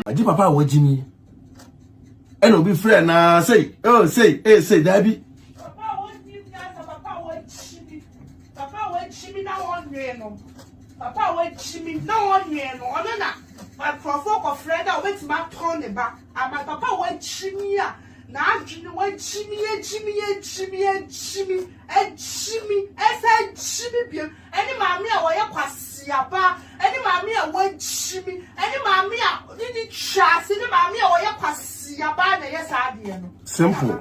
Aji papa wa Jimmy. And be friend na say Daddy. Papa won't give that. Papa won't shimmy. Papa won't shimmy now on no. Papa won't shimmy now on no. My for friend, I went to my tone back. And my papa won't shimmy. Now you won't shimmy. Any mammy, I was yapa. Any mammy, I won't shimmy. Any mammy, didn't trust. Any mammy, I was yapa. Yes, I did. Simple.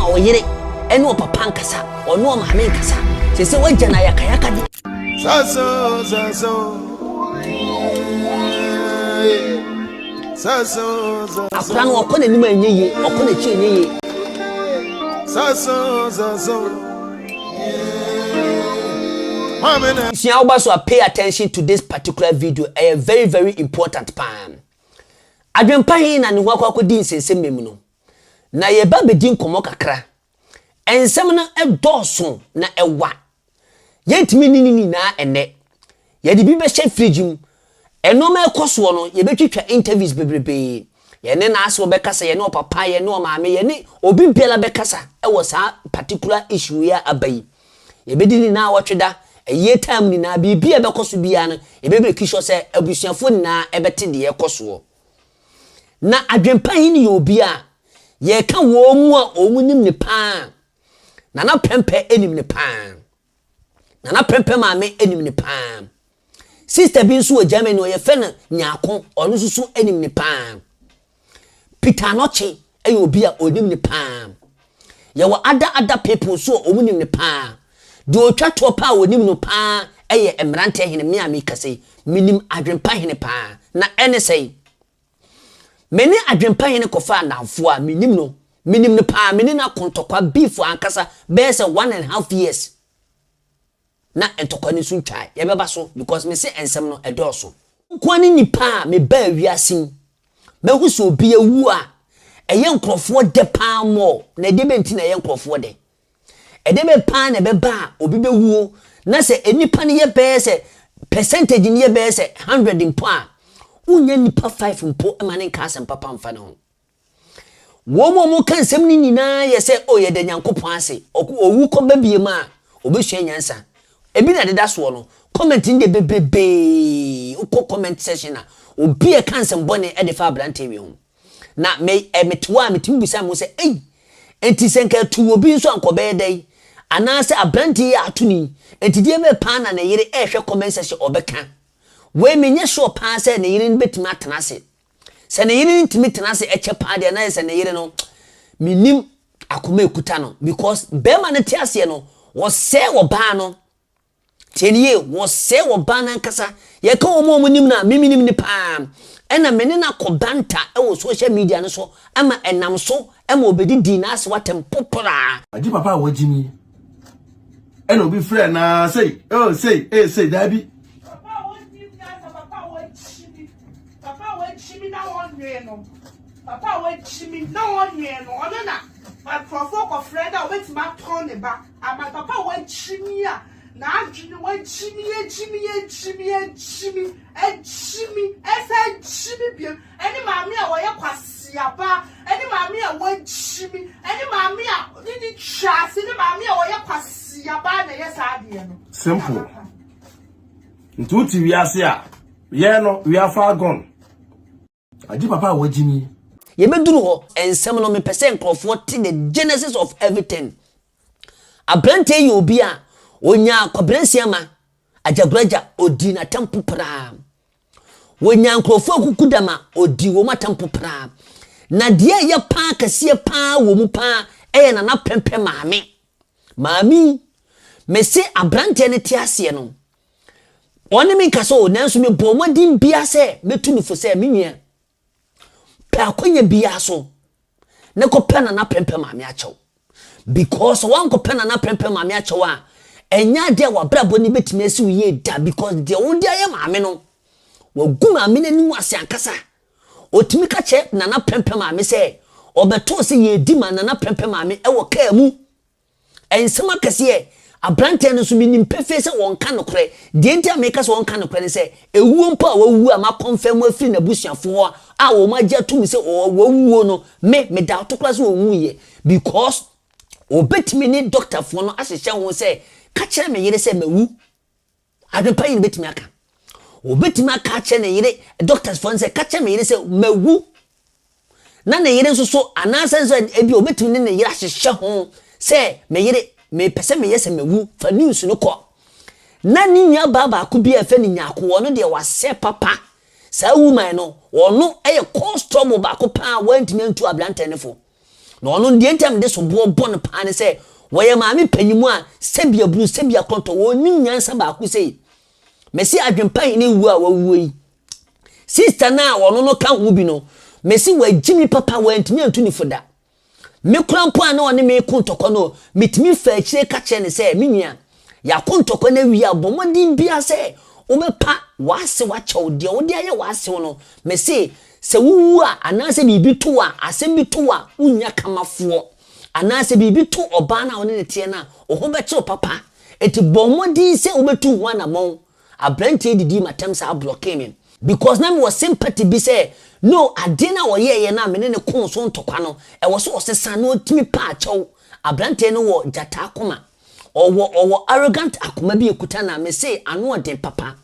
O yere eno papa nkasa ono ma me nkasa sese wagya na yakayaka di apra no okọ nanim anyeye okọ na chi anyeye if you also pay attention to this particular video, a very, very important pan. Adwenepahene na ne wakwa di nsensem memu no. Na ye ba bedi nkomo kakra. Ensem na edoso na ewa. Yentimi nini na ene. Ye de bi be hye fridge mu. Eno ma ekoso no ye betwitwa interviews bebrebe. Ye ne na aso be kasa ye ne papa ye ne maame ye ne obi mpiala be kasa e wo sa particular issue ya abai. Ye bedi ni na awotweda eye time ni na bibia be koso bia no ye be kisho se abusuafo ni na ebete de ye koso. Na Adwenepahene ye obi a ye ka wo mu a omunim ne pa na pempe enim ne pa na pempe maame enim ne pa sister bi nso o Germany o ye fe na nyaako onu susu enim ne pa Peter Noche e obi a onim ne pa ye wo ada people so omunim ne pa de otwa to pa onim no pa eye emrante hene me ami kase minim Adwenepahene pa na ene sei meni Adwenepahene kofa namfo a minim ne pa meni na kontokwa beef ankasa be se 1.5 years na entokwa ni suntwa ye beba so because me se ensem no edoso kwani ni pa me ba wiasin me hu so obi awu a eye nkrofo de pa mo na de benti na eye nkrofo de edebe pa na be ba obi be wuo na se enipa ne ye be se percentage ne ye be se 100 mpo a unya nipa 5 mpo emane nka asem papa mfa ne ho wo kan nsem ni nyina ye se o ye de nyankopon ase owu ko babie ma obehua nyansa ebi na deda so no comment ndi bebebe uko comment section na obi e kan nsem bone e de fa brante wi ho na me emetwa metimbusa mo se enti senka tu obi nso ankobe dai anase abrante ya atuni enti die me pa na yire ehwe comment section obeka we menye sure pa se na yire betima atenase se na yire ntimi tenase eche pa de na se na yire no minim akoma ekuta no because bema na tiase no wo se wo ba no teniye wo se wo ba na nkasa ye ka omo nim na miminim ni pa ena meni na kobanta e wo social media no so ama enam so ama obedi di na ase watem popora Aji papa wa Jimmy. Eno be friend na say Daddy. Papa won't give that. Papa won't shimmy. Papa won't shimmy now on no. Papa won't shimmy now on no. My for friend, I went to my tone back. And my papa won't shimmy. Now you won't shimmy. Any mammy, I was yapa. Any mammy, I won't shimmy. Any mammy, didn't trust. Any mammy, I was yapa. Yes, I did. Simple. Ntuti we are here. Yeah, no, we are far gone. Aji papa wa Jimmy. Ye beduru ho ensem no me pese nkrofo te the genesis of everything. Abrante ye obi a onya kwabransia ma ajagraja odi na tempo pra. Wonya nkrofo akukudama odi wo ma tempo pra. Na de ye pa kase pa wo mu pa eye na pempe maame. Maami me se abrante ne te ase no. Oni mi kaso nanso me bo modin bia se metu nufo se menua. Pa akonya bia so. Ne ko pena na pempe maame achew. Because one ko pena na pempe maame achew a enya de wa brabo ni betime asi uye da because de wo de aye maame no wa gu maame nani wase ankasa otimi ka che nana pempem maame se obeto se ye di ma nana pempem maame e wo ka mu ensema kase abrante no so bi nimpefe se won ka nokre de enti ameka se won ka nokre ne se ewuo mpo a wawu a ma confirm afiri na busuafo a wo ma gya tumi se wawuo no me da otokla se wonwuye because obetimi ni doctor fo no asehye ho se ka kire me yire se mawu Adwenepahene betimi aka obetimi aka kire ne yire doctors fo se ka kire me yire se mawu na ne yire nso so anasenso ebi obetimi ne yire asehye ho se me yire me pese me yese mawu fa news no ko na ni nya baba ko bi afa ni nya ko wono de wase papa sa woman no wono eye cause trouble ba ko pa wantimi antu ablante ne fo no ono de entiam de so bon pa ne se woye maame panyimu a sebia bru sebia konto woni nyansa ba ko sei mesi Adwenepahene wu a wawu yi sister na wono no ka hu bi no mesi wagimi papa wantimi antu ni foda me krampo a na one me kontoko no mitimi fa akire ka che ne se menua ya kontoko na wi abomodin bia se wo mepa wase wacho de wo de aye wase no mesi se wuwu a anase bibi to a asem bi to a unya kamafo anase bibi to oba na one ne tie na oho be che papa eti bomodi se obetu ho na mon abrante didi matem sa block me because na me was sympathy bi say no ade na wo ye na me ne kon so ntokwa no e wo so osesa na otimi pa achew abrante no wo jata akoma owo arrogant akoma bi ekuta na me say anu ode papa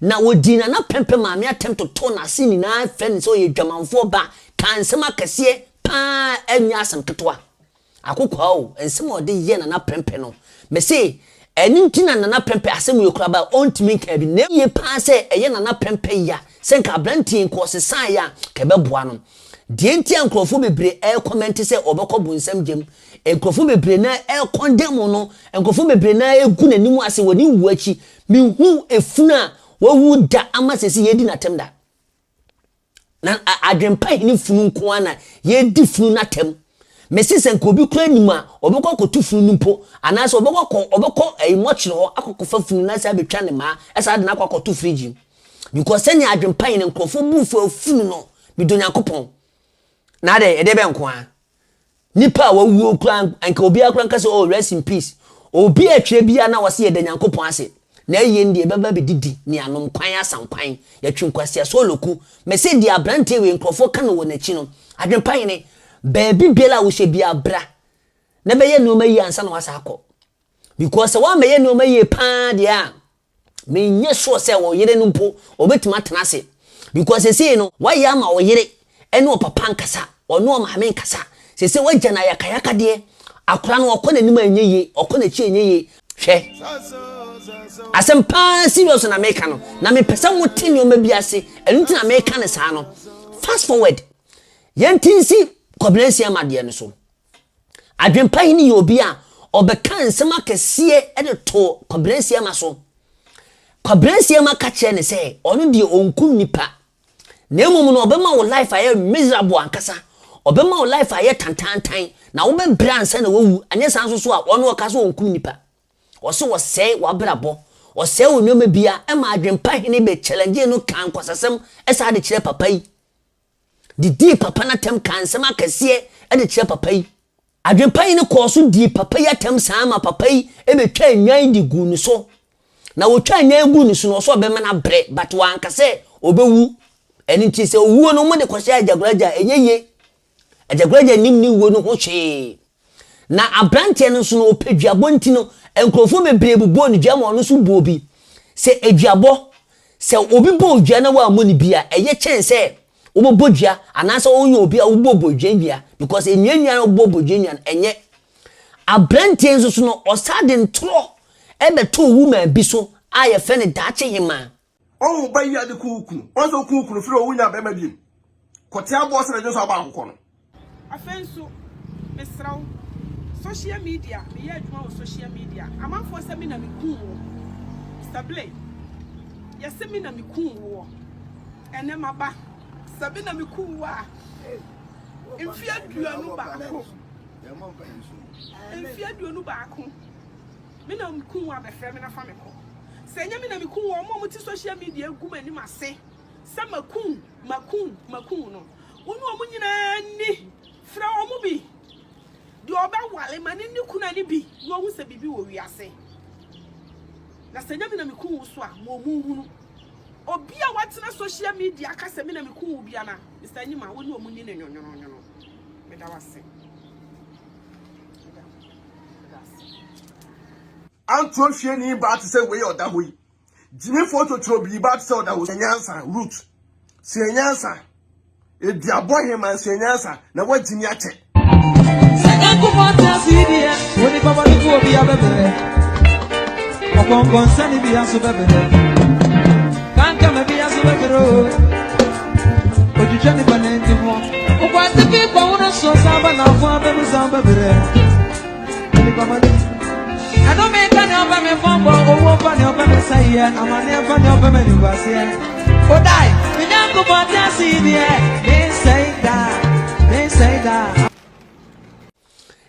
na wodina na pempe maame attempt to na sini na fen so ye dwamanfo ba kansema kase pa anya asem ketwa akokwa o ensem ode ye na pempe no me say enintina na pempe asem yokura ba ontimi ka bi na ye pa se eye na pempe ya senka abranti nko sesan ya ka beboa no de enti ankrofo bebre comment se obekọ bunsam gem enkrofo bebre na condemn no enkrofo bebre na egu nanimu ase woni wu achi mi hu efuna wawu da amasese yedi na temda na Adwenepahene funu nko ana yedi funu na tem mesise nko bi kura nima obekọ kotu funu mpo anase obekọ mochiro ho akokofa funu na se abetwa ne ma esa de na akokotu fridge because any Adwenepahene nkrofo bufu funu no bidonya kopon na de edebe nko a nipa wawu kura anka obi akura nka se oh rest in peace obi atwe bia na wase ye de nyankopon ase na ye ndie baba bedidi ni anom kwan asankwan ya twinkwase soloku mese di abrante we nkrofo ka no wonachi no Adwenepahene baby biela wo hye bia bra na be ye no mayi ansa no wasa akọ because wa me ye no mayi pa dia me nye so se wo yire no mpo obetima tenase because say no wa ya ma wo yire ene o papa nkasa ono ma me nkasa se wagya na yakayaka de akora no okọ nanim anyeye okọ na chi anyeye hwe asem pa serious na make no na me pesa wo tini o mabiase enunti na make ne sa no fast forward yentinsi kobrensia made ne so Adwenepahene ye obi a obeka nsema kese ede to kobrensia ma so kobrensia ma ka che ne se ono de onkum nipa na emum no obema wo life aye miserable ankasa obema wo life aye tantantan na wo be bransa na wawu anye sanso so a ono ka so onkum nipa oso wo sei wa brabo o sei wo nyoma bia e ma Adwenepahene be challenge no kan kwasasem esa de kire papa yi di papa na tem kan sema kase e de kire papa yi Adwenepahene ko so di papa yi atem sama papa yi e be twa nwan di gu ni so na wo twa nwan gu ni so no so be na bre but wan kase obewu eni nti se owuo no mo de kwase ajagoraja enyeye ajagoraja nim ni wo no ho hwe na abrante no so no opedwabo nti no enkrofo bebre bubo ni dwa mo no so bobi se edwabo se obi bo dwa na wa mo ni bia eye chen se wo bo dwa anase onye obi a wo bo dwa bia because enyanyan wo bo dwa nyan enye abrante nso so no osade ntro ebe to woman bi so aye fe ne dache hima oh ba yi ade kuku onso kuku firi owunya be ma bi kote abo se na jesu aba akoko no afenso mesraw social media me ye adwuma wo social media amanfo se me na me kun wo stable ye se me na me kun wo ene maba sabi na me kun wo a mfia duanu ba ko mfia duanu ba ko Me na mku wa be frɛ me na fa me ko. Se nya me na mku wo mo ti social media gu mani ma se. Se makun no. Wonu omo nyina ni fra omo bi. Di oba wale mani ni kuna ni bi. No hu se bibi wo wiase. Na se nya me na mku wo so a mo mu hunu. Obi a watena social media aka se me na mku wo bia na. Mr. Nyima wonu omo ni nyonyono. Me da wase. Antwo hwe ni ba to say we oda hoyi. Jimi photo trobi ba to say oda ho nyansa root. Se nyansa e dia boye man se nyansa na wajimi ache. Saga ko mata sidia, woni baba ni ko bi abebere. Okongon sani bi aso bebere. Kanka me bi aso bebere. Ojuja ni banenti mo. Okwati bi kwa una so samba na fo abemu samba bebere. Ni baba ni I don't make any of them from over funny of them say, I'm on the funny of them anyway. Oh, die, we don't go back to see the they say that.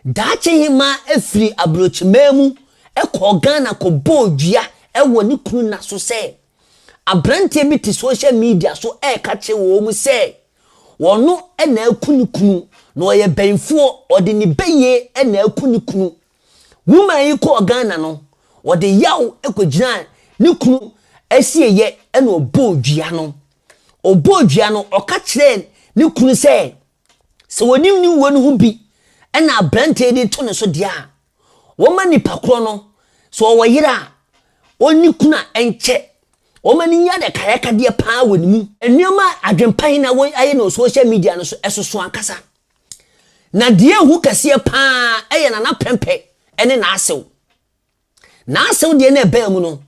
Dache hima efri abroach memu ekọ Ghana ko bodua ewo ni kunu na so se abrante bi ti social media so ka che wo mu se wono na akunu kunu na oye benfo ode ni beye na akunu kunu woman yi ko Ghana no ode yaw ekogina ni kunu asieye na obodua no oka kire ni kunu se wonim ni wonu hu bi na abrante de to ne so dia woma nipa kro no so wo yira oni kuna enche woma ni nya de kayaka de pa wonimu enuama adwempan na wo aye no social media no so esoso ankasa na de hu kase pa eye na pempe ene na asew de na ebe mu no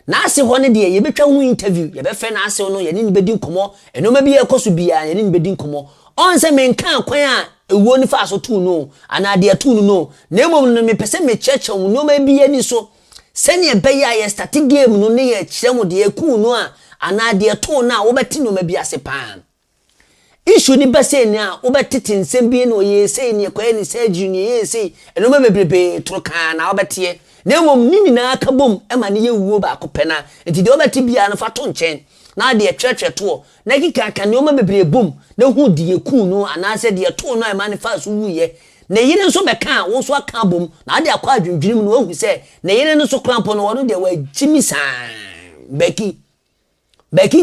na ase ho ne de ye betwa hu interview ye be fe na asew no ye ni bedi nkomo enoma bi ekoso bia ye ni bedi nkomo onse menka kwan a ewo ni fa so tu no ana de tu no na emom no me pese me cheche mu no ma bi ani so sene ebe ya ye start game no ne ye kyerem de eku no a ana de tu na wo beti no ma bi ase pa issue ni bese ni a wo betete nsem bi no ye sei ni kwa ni sei junior ye sei enoma bebrebe troka na wo betie na emom ni na aka bom e ma ne ye wuo ba akopena enti de wo beti bia no fa to nchen na de twetwe to na kika kan no ma bebre bom na hu de eku no ana se de to no e ma ne fa so wuye na yire nso beka wo so aka bom na de akwa adwendwenim no hu se na yire nso krampo no wono de wa jimi san Becky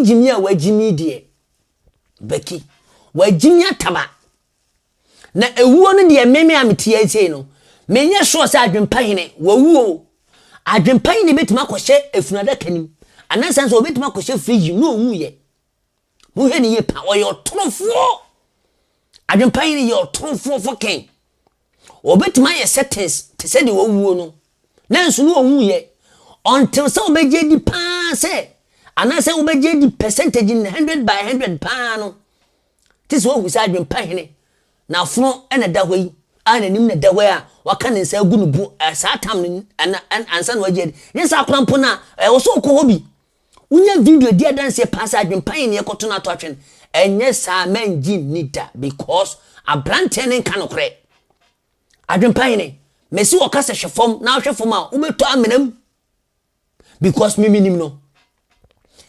jimi a wa jimi de Becky wa jimi ataba na ewuo no de meme ametie ese no menye so se adwenpahene wa wuo adwenpahene betima kohye efunada kanim anansan so betima kohye fridge no wuye mu he ni ye pa oyo trofo adwenpahene ye trofo fucking obetima ye settings te se de wa wuo no nanso no wuye until so obeje di pa se anansan obeje di percentage in 100 by 100 pa no this one we say adwenpahene na funu ena da hoi ana nim na da hoi a waka ne nsa gu no bu sa tam ansa no waje ne sa krampo na wo so ko hobi unya video dia dance pass adwenpan ne ekoto na to atwen enye sa manji nida because abrante ne kan okre adwenpan ne mesi okasa hwefom na hwefom a ubeto amenam because mimi nim no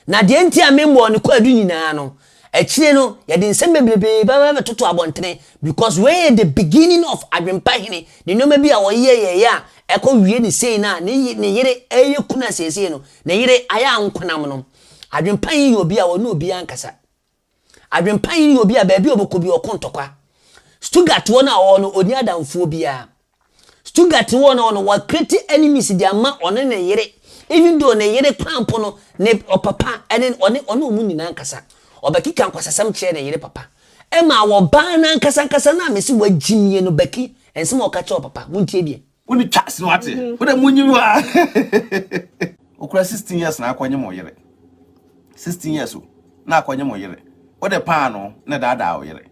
na de enti amembo ne kwadu nyina no Echire no ya de nsem bebrebe ba toto abontene because we the beginning of adwenpahene ne no ma bi a wo ye ya ekọ wie ni sei na ne yire eye kuna sese no ne yire aya ankonam no adwenpahene obi a wo no obi ankasa adwenpahene obi a ba bi obokobi okontokwa Stuttgart wo na wo no oni adamfo bia Stuttgart wo na wo wa create enemies dia ma one ne yire even though ne yire cramp no ne opapa ene one omu nyina ankasa Becky can kwasasam chair na yire papa ema wo ba na nkasa na mesi wagimie no Becky ense mo ka che papa muntie die Woni twas no ate wo da munyi wa okura 16 years na akwanye mo yire 16 years o na akwanye mo yire wo de pa no na dada o yire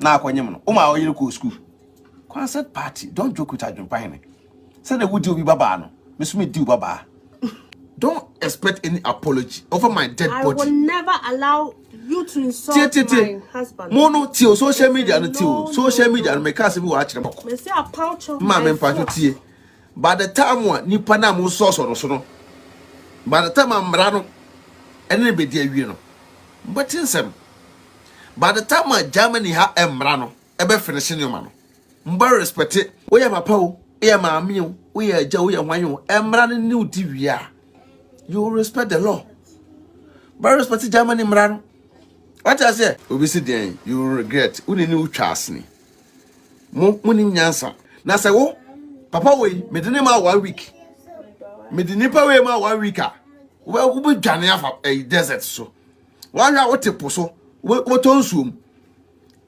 na akwanye mo no o ma o yire ko school concert party don't joke with adwenpahene say the would you be baba no mesu me di baba don't expect any apology over my dead body. I will never allow you to insult my husband. Mono tio social media no tio social media no make us be watch them. Me say a pouch of ma me mpacho tie. by the time one nipa na mo so no by the time amra no ene be dia wie no but insem by the time Germany ha emra no ebe finish no ma no mba respect it we ya papa o ya maami o we ya agya we ya hwan o emra no ni odi wie a you respect the law but respect Germany mra no what I say obi si den you regret uni ni utwa asni muni nyansa na say wo papa we me de ma 1 week me de nipa we ma 1 week a wo be dwane afa desert so wan ha wote poso wo tonsuom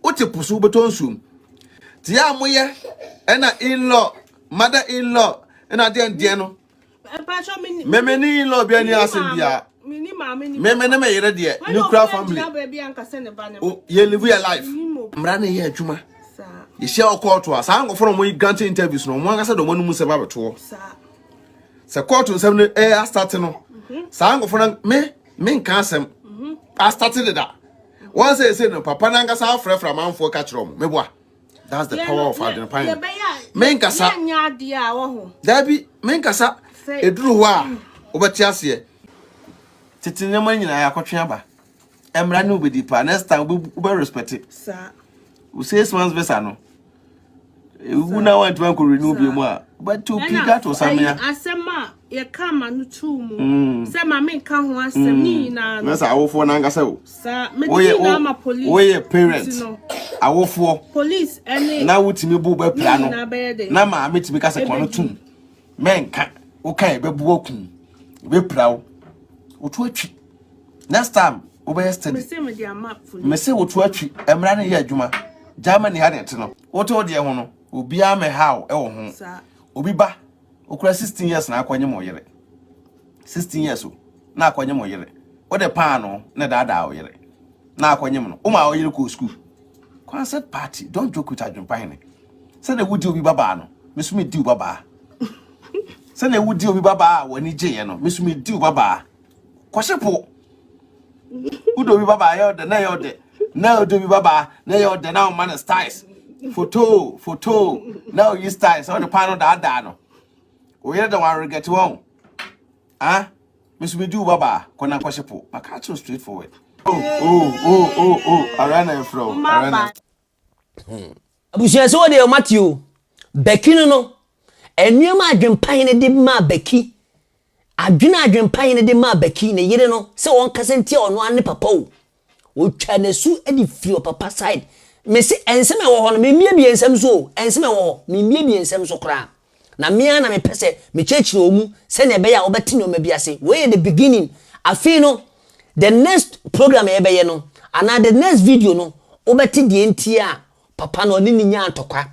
wote poso wo tonsuom ti ya moye ena in-law mother in-law ena de no me ni in-law bia ni asem bia me na me yere de nuclear family ye live your life mra na ye adwuma ye share court to asa ngo from mo grant interviews no mo anga se do mo nu se ba beto se court nsem no start no sa ngo from me nka asem I started that once I say no papa na anga sa frɛ fra manfo ka kyerɛ mo meboa that's the power of Adwenepahene me nka sa nya de a wo ho dabi me nka sa eduru ho a obeti ase tete nyama nyina ya kɔtwe aba emra ne obedi pa next time we respect it sa we 6 months visa no we na want to renew bi mu a but to pick out or something asema ye kama no tu mu se ma me nka ho asem ni na na sa awofo na ngasa o sa me di na ma police we parents awofo police any na wutimi bu ba pla no na ma metimi ka se kono tum menka wo kan be bu okun be prawo wo to atwi next time wo be study me se me di ama police me se wo to atwi emra ne ye adwuma Germany ha net no wo to de ho no obi ame how e wo ho obi ba okura 16 years na akwanye mo yere 16 years o na akwanye mo yere wo de pa no na dada o yere na akwanye mo no o ma o yere ko school concert party don't joke with Adwenepahene say na wudi obi baba no mesumi di baba say na wudi obi baba wani je no mesumi di baba kwashepo udo obi baba yo de na yo de na udo obi baba na yo de na man styles photo now you styles on the panel dada no we hear the one regret one mesumi di baba kona kwashepo maka too straightforward arana from arana abusia so de Matthew Becky no enwema Adwenepahene de ma Becky Adwenepahene de ma Becky ne yire no se won kasenti ono ane papa o twa nasu edi firi papa side me se ensem e wo ho no me mie bi ensem so ensem e wo me mie bi ensem so kra na mia na me pese me chechire omu se ne be ya obeti no ma bi ase we the beginning afi no the next program e be ye no and the next video no obeti die ntia papa no ni nya antokwa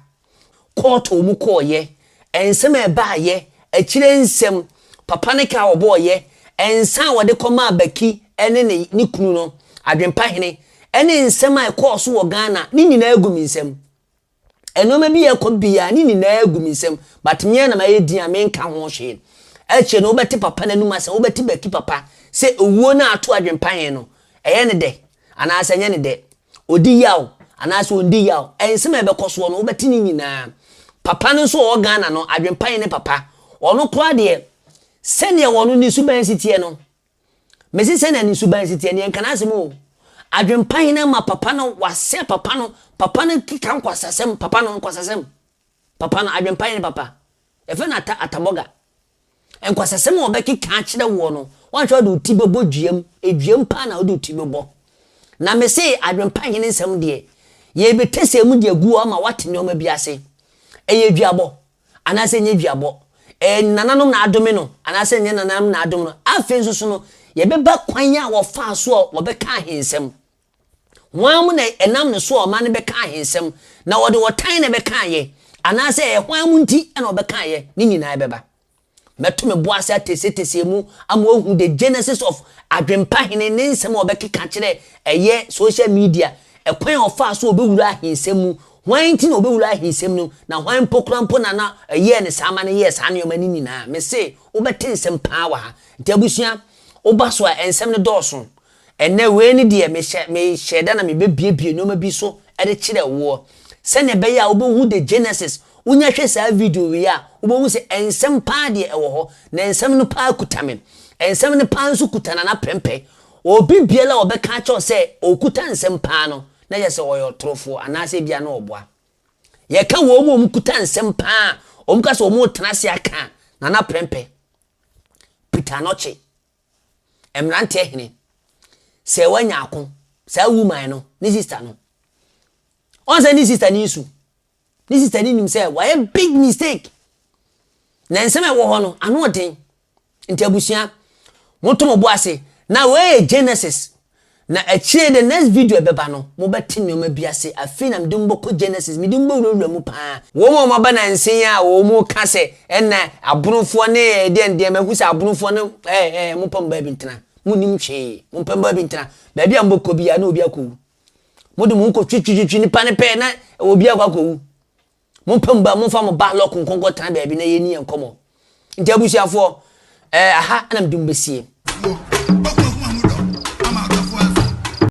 court omu ko ye ensem e ba ye akire nsem papa ne ka obo ye ensan wode koma Becky ene ni kunu no Adwenepahene ene nsem a ekọ wo Ghana ni nyina agumi nsem eno ma bi ekọ bia ni nyina agumi nsem but me na ma yedi ame nka ho hwe eche no obeti papa na numa se obeti Becky papa se owuo na ato Adwenepahene no eye ne de ana ase nye ne de odi yaw ana ase ondi yaw ensem e bekọ so no obeti ni nyina papa no so wo Ghana no Adwenepahene papa ono kwa de se ne wono ni suban sitie no mesi se na ni suban sitie ne nka na ase mo Adwenepahene ma papa no wase papa no kika nkwasasem papa no nkwasasem papa no Adwenepahene papa efe na ataboga enkwasasem wo be kika akire wo no wanhwe do ti bebo eduam pa na do ti bebo na me se Adwenepahene nsem de ye betese mu de agu ama watene o ma biase eye duabo anase nye duabo nananom na adome no anase nye nananom na adome no afenso so no ye beba kwanya wo fa so wo be ka hensem hwan na enam ne so o ma ne be ka hensem na wo de wotan ne be ka ye anase hwan mu nti na wo be ka ye ni nyina beba meto me boase atese mu amohu the genesis of Adwenepahene ne nsem wo be keka kire eye social media ekwan wo fa so obewura hensem mu hwan nti na obewura hensem no na hwan pokrampo na eye ne sama ne yes ane omani nyina me se wo bete nsem pa wa ha nti abusua oba so a ensem ne dɔɔso enne we ni de me sheda na me bebiebie no ma bi so ede kire wo se ne be ya obehu the genesis unya hwe saa video wi a ubohu se ensem pa de ewo ho na ensem no pa kutame ensem no pa nso kutana na prempe obi biela obeka cho se okuta ensem pa no na yese oyo trofo anase bia na oboa ye ka wo mu kuta ensem pa omka so mu tenase aka na prempe Peter noche emrante hene se wanya akon sa woman no ni sister no on say ni sister ni isu ni sister ni nim say why a big mistake na nsem e wo ho no ano den nti abusua motomo bo ase na we Genesis na achie the next video ebeba no mo beti me ma biase afi na mdimbo ko Genesis mdimbo wura mu pa wo mo ma ba na nsen a wo mo ka se enna abunufo ne de ma hu se abunufo ne mo pam ba bi ntena munim hwe mo pam ba bi ntena ba bia mboko bia na obi akowu modum nko twitwitwi ni pa ne pe na obi akwakowu mo pam ba mo fa mo ba lock nkonko tena ba bi na ye ni enkomo nti abusiafo aha na mdimbo sie